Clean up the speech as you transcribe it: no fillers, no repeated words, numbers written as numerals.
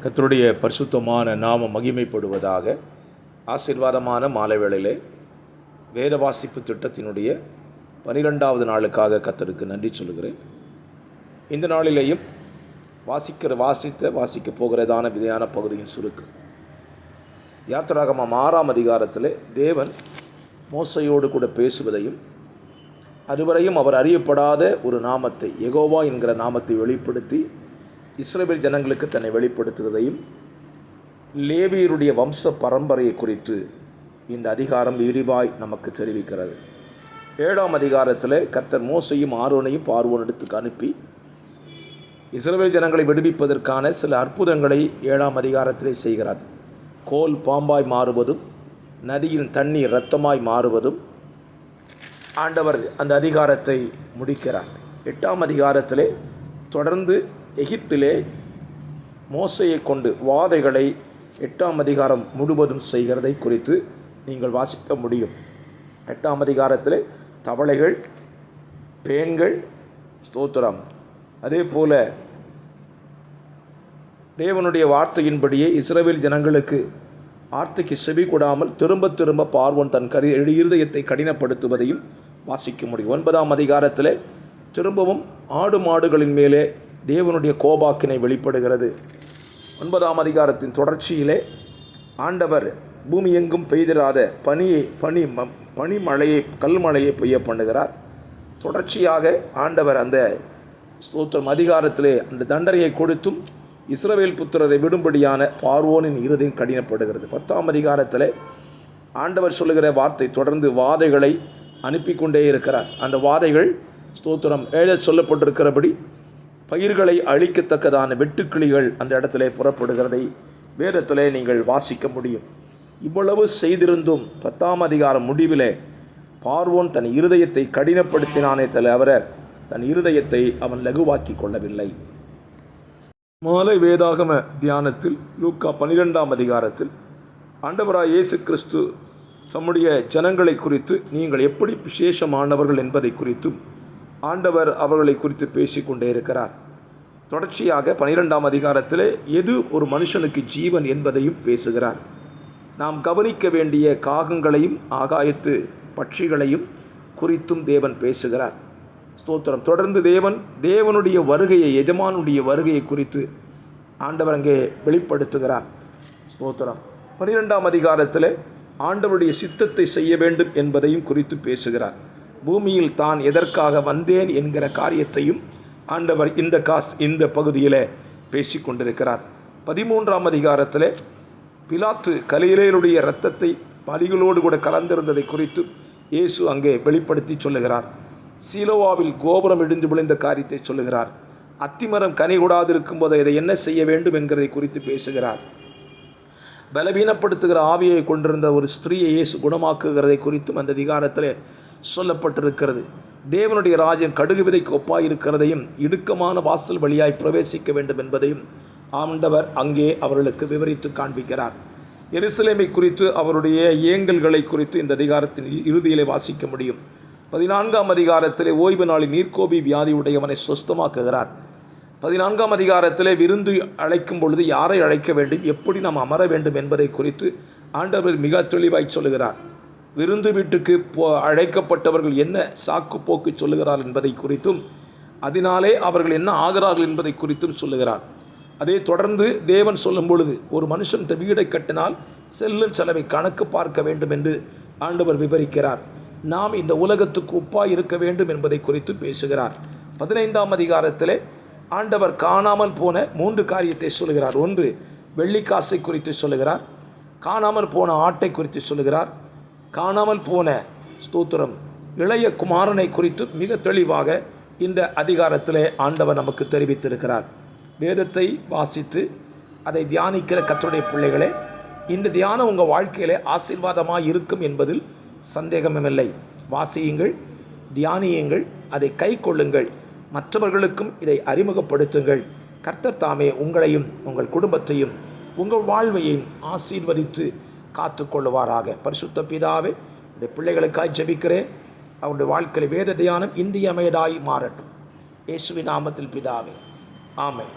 கர்த்தருடைய பரிசுத்தமான நாம மகிமைப்படுவதாக. ஆசீர்வாதமான மாலை வேளையிலே வேத வாசிப்பு திட்டத்தினுடைய 12வது நாளுக்காக கர்த்தருக்கு நன்றி சொல்கிறேன். இந்த நாளிலேயும் வாசிக்க போகிறதான விதையான பகுதியின் சுருக்கு. யாத்திராகமம் 6ஆம் அதிகாரத்தில் தேவன் மோசையோடு கூட பேசுவதையும், அதுவரையும் அவர் அறியப்படாத ஒரு நாமத்தை, யெகோவா என்கிற நாமத்தை வெளிப்படுத்தி இஸ்ரவேல் ஜனங்களுக்கு தன்னை வெளிப்படுத்துவதையும், லேவியருடைய வம்ச பரம்பரையை குறித்து இந்த அதிகாரம் விரிவாய் நமக்கு தெரிவிக்கிறது. 7ஆம் அதிகாரத்தில் கர்த்தர் மோசையும் ஆரோனையும் பார்வோனிடத்துக்கு அனுப்பி இஸ்ரவேல் ஜனங்களை விடுவிப்பதற்கான சில அற்புதங்களை 7ஆம் அதிகாரத்திலே செய்கிறார். கோல் பாம்பாய் மாறுவதும், நதியின் தண்ணீர் இரத்தமாய் மாறுவதும் ஆண்டவர் அந்த அதிகாரத்தை முடிக்கிறார். 8ஆம் அதிகாரத்திலே தொடர்ந்து எகிப்திலே மோசையை கொண்டு வாதைகளை 8ஆம் அதிகாரம் முழுவதும் செய்கிறதை குறித்து நீங்கள் வாசிக்க முடியும். 8ஆம் அதிகாரத்தில் தவளைகள், பேன்கள், ஸ்தோத்திரம், அதே போல தேவனுடைய வார்த்தையின்படியே இஸ்ரவேல் ஜனங்களுக்கு வார்த்தைக்கு செவி கொடாமல் திரும்ப திரும்ப பார்வோன் தன் இருதயத்தை கடினப்படுத்துவதையும் வாசிக்க முடியும். 9ஆம் அதிகாரத்தில் திரும்பவும் ஆடு மாடுகளின் மேலே தேவனுடைய கோபாக்கினை வெளிப்படுகிறது. 9ஆம் அதிகாரத்தின் தொடர்ச்சியிலே ஆண்டவர் பூமி எங்கும் பெய்திராத பனிமழையை கல்மழையை பெய்ய பண்ணுகிறார். தொடர்ச்சியாக ஆண்டவர் அந்த ஸ்தோத்திரம் அதிகாரத்திலே அந்த தண்டனையை கொடுத்தும் இஸ்ரவேல் புத்திரரை விடும்படியான பார்வோனின் இருதயம் கடினப்படுகிறது. 10ஆம் அதிகாரத்தில் ஆண்டவர் சொல்லுகிற வார்த்தை தொடர்ந்து வாதைகளை அனுப்பி கொண்டே இருக்கிறார். அந்த வாதைகள் ஸ்தோத்திரம் சொல்லப்பட்டிருக்கிறபடி பயிர்களை அழிக்கத்தக்கதான வெட்டுக்கிளிகள் அந்த இடத்துல புறப்படுகிறதை வேதத்திலே நீங்கள் வாசிக்க முடியும். இவ்வளவு செய்திருந்தும் 10ஆம் அதிகாரம் முடிவிலே பார்வோன் தன் இருதயத்தை கடினப்படுத்தினானே தவிர தன் இருதயத்தை அவன் லகுவாக்கி கொள்ளவில்லை. மாலை வேதாகம தியானத்தில் லூக்கா 12ஆம் அதிகாரத்தில் ஆண்டவராய் இயேசு கிறிஸ்து தம்முடைய ஜனங்களை குறித்து நீங்கள் எப்படி விசேஷமானவர்கள் என்பதை குறித்தும் ஆண்டவர் அவர்களை குறித்து பேசிக்கொண்டே இருக்கிறார். தொடர்ச்சியாக 12ஆம் அதிகாரத்தில் எது ஒரு மனுஷனுக்கு ஜீவன் என்பதையும் பேசுகிறார். நாம் கவனிக்க வேண்டிய காகங்களையும் ஆகாயத்து பட்சிகளையும் குறித்தும் தேவன் பேசுகிறார். ஸ்தோத்திரம். தொடர்ந்து தேவனுடைய வருகையை, எஜமானுடைய வருகையை குறித்து ஆண்டவர் அங்கே வெளிப்படுத்துகிறார். ஸ்தோத்திரம். 12ஆம் அதிகாரத்தில் ஆண்டவருடைய சித்தத்தை செய்ய வேண்டும் என்பதையும் குறித்து பேசுகிறார். பூமியில் தான் எதற்காக வந்தேன் என்கிற காரியத்தையும் ஆண்டவர் இந்த பகுதியில் பேசி கொண்டிருக்கிறார். 13ஆம் அதிகாரத்தில் பிலாத்து கலிலேயருடைய இரத்தத்தை பலிகளோடு கூட கலந்திருந்ததை குறித்து இயேசு அங்கே வெளிப்படுத்தி சொல்லுகிறார். சீலோவாவில் கோபுரம் இடிந்து விழுந்த காரியத்தை சொல்லுகிறார். அத்திமரம் கனி கூடாது இருக்கும்போது இதை என்ன செய்ய வேண்டும் என்கிறதை குறித்து பேசுகிறார். பலவீனப்படுத்துகிற ஆவியை கொண்டிருந்த ஒரு ஸ்திரீயை இயேசு குணமாக்குகிறதை குறித்தும் அந்த அதிகாரத்தில் சொல்லப்பட்டிருக்கிறது. தேவனுடைய ராஜ்யம் கடுகு விதைக்கு ஒப்பாயிருக்கிறதையும் இடுக்கமான வாசல் வழியாய் பிரவேசிக்க வேண்டும் என்பதையும் ஆண்டவர் அங்கே அவர்களுக்கு விவரித்து காண்பிக்கிறார். எருசலேமை குறித்து அவருடைய ஏங்கல்களை குறித்து இந்த அதிகாரத்தின் இறுதியிலே வாசிக்க முடியும். 14ஆம் அதிகாரத்திலே ஓய்வு நாளில் நீர்க்கோபி வியாதி உடையவனை சொஸ்தமாக்குகிறார். 14ஆம் அதிகாரத்திலே விருந்து அழைக்கும் பொழுது யாரை அழைக்க வேண்டும், எப்படி நாம் அமர வேண்டும் என்பதை குறித்து ஆண்டவர் மிக தெளிவாய் சொல்லுகிறார். விருந்து வீட்டுக்கு அழைக்கப்பட்டவர்கள் என்ன சாக்கு போக்கு சொல்லுகிறார் என்பதை குறித்தும், அதனாலே அவர்கள் என்ன ஆகிறார்கள் என்பதை குறித்தும் சொல்லுகிறார். அதே தொடர்ந்து தேவன் சொல்லும் பொழுது ஒரு மனுஷன் வீடை கட்டினால் செல்லும் செலவை கணக்கு பார்க்க வேண்டும் என்று ஆண்டவர் விவரிக்கிறார். நாம் இந்த உலகத்துக்கு உப்பாய் இருக்க வேண்டும் என்பதை குறித்து பேசுகிறார். 15ஆம் அதிகாரத்தில் ஆண்டவர் காணாமல் போன 3 காரியத்தை சொல்லுகிறார். 1, வெள்ளிக்காசை குறித்து சொல்லுகிறார். காணாமல் போன ஆட்டை குறித்து சொல்லுகிறார். காணாமல் போன ஸ்தோத்திரம் இளைய குமாரனை குறித்து மிக தெளிவாக இந்த அதிகாரத்திலே ஆண்டவர் நமக்கு தெரிவித்திருக்கிறார். வேதத்தை வாசித்து அதை தியானிக்கிற கர்த்தருடைய பிள்ளைகளே, இந்த தியானம் உங்கள் வாழ்க்கையிலே ஆசீர்வாதமாக இருக்கும் என்பதில் சந்தேகமில்லை. வாசியுங்கள், தியானியுங்கள், அதை கை கொள்ளுங்கள், மற்றவர்களுக்கும் இதை அறிமுகப்படுத்துங்கள். கர்த்தர் தாமே உங்களையும் உங்கள் குடும்பத்தையும் உங்கள் வாழ்வையும் ஆசீர்வதித்து காத்து கொள்ளுவாராக. பரிசுத்த பிதாவே, இந்த பிள்ளைகளுக்காய் ஜெபிக்கிறேன். அவருடைய வாழ்க்கையில் வேத தியானம் இன்றியமையதாய் மாறட்டும். இயேசுவின் நாமத்தில் பிதாவே, ஆமென்.